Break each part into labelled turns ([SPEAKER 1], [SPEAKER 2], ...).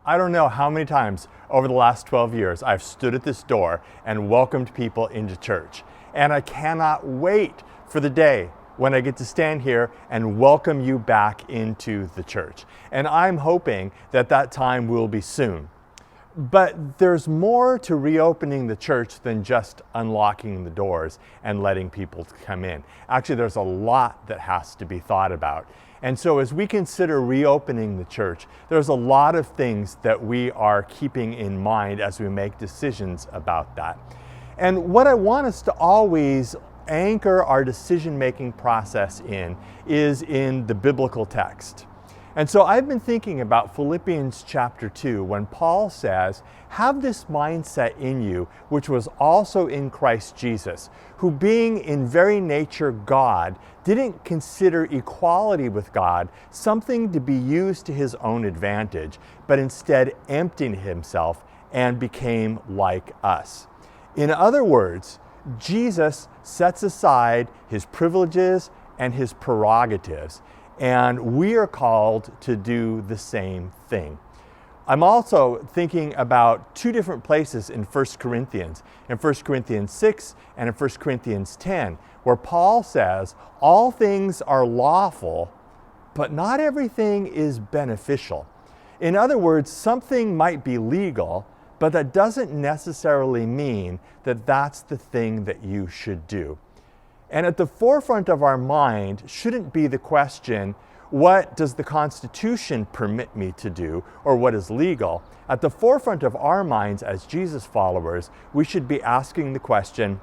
[SPEAKER 1] I don't know how many times over the last 12 years I've stood at this door and welcomed people into church. And I cannot wait for the day when I get to stand here and welcome you back into the church. And I'm hoping that that time will be soon. But there's more to reopening the church than just unlocking the doors and letting people come in. Actually, there's a lot that has to be thought about. And so as we consider reopening the church, there's a lot of things that we are keeping in mind as we make decisions about that. And what I want us to always anchor our decision-making process in is in the biblical text. And so I've been thinking about Philippians chapter 2 when Paul says, "Have this mindset in you, which was also in Christ Jesus, who being in very nature God, didn't consider equality with God something to be used to his own advantage, but instead emptied himself and became like us." In other words, Jesus sets aside his privileges and his prerogatives, and we are called to do the same thing. I'm also thinking about two different places in 1 Corinthians, in 1 Corinthians 6 and in 1 Corinthians 10, where Paul says, all things are lawful, but not everything is beneficial. In other words, something might be legal, but that doesn't necessarily mean that that's the thing that you should do. And at the forefront of our mind shouldn't be the question, what does the Constitution permit me to do, or what is legal? At the forefront of our minds as Jesus followers, we should be asking the question,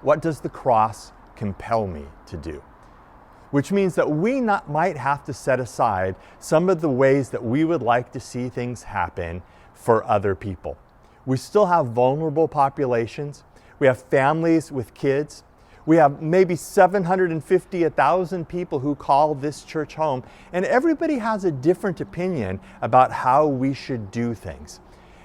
[SPEAKER 1] what does the cross compel me to do? Which means that we might have to set aside some of the ways that we would like to see things happen for other people. We still have vulnerable populations. We have families with kids. We have maybe 750, 1,000 people who call this church home, and everybody has a different opinion about how we should do things.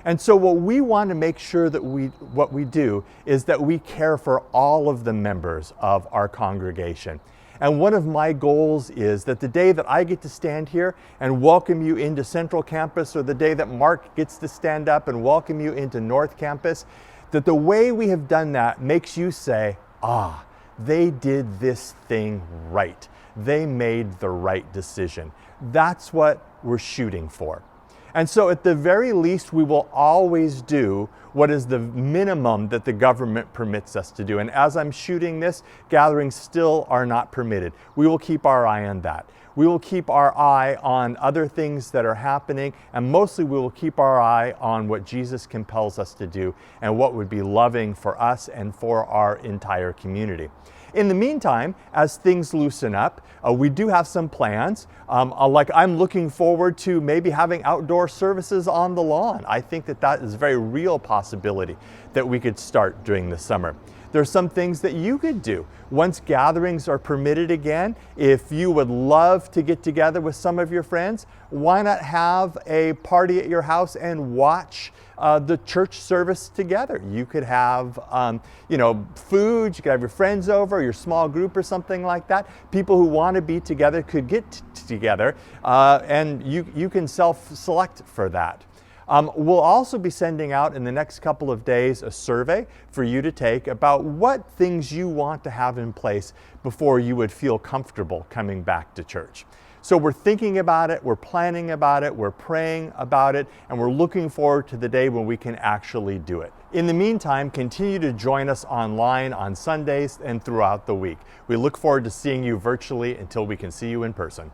[SPEAKER 1] And so what we want to make sure that what we do is that we care for all of the members of our congregation. And one of my goals is that the day that I get to stand here and welcome you into Central Campus, or the day that Mark gets to stand up and welcome you into North Campus, that the way we have done that makes you say, ah, they did this thing right. They made the right decision. That's what we're shooting for. And so at the very least, we will always do what is the minimum that the government permits us to do. And as I'm shooting this, gatherings still are not permitted. We will keep our eye on that. We will keep our eye on other things that are happening, and mostly we will keep our eye on what Jesus compels us to do and what would be loving for us and for our entire community. In the meantime, as things loosen up, we do have some plans. Like I'm looking forward to maybe having outdoor services on the lawn. I think that that is a very real possibility that we could start during the summer. There's some things that you could do. Once gatherings are permitted again, if you would love to get together with some of your friends, why not have a party at your house and watch the church service together? You could have, food, you could have your friends over, your small group or something like that. People who want to be together could get together, and you can self-select for that. We'll also be sending out in the next couple of days a survey for you to take about what things you want to have in place before you would feel comfortable coming back to church. So we're thinking about it, we're planning about it, we're praying about it, and we're looking forward to the day when we can actually do it. In the meantime, continue to join us online on Sundays and throughout the week. We look forward to seeing you virtually until we can see you in person.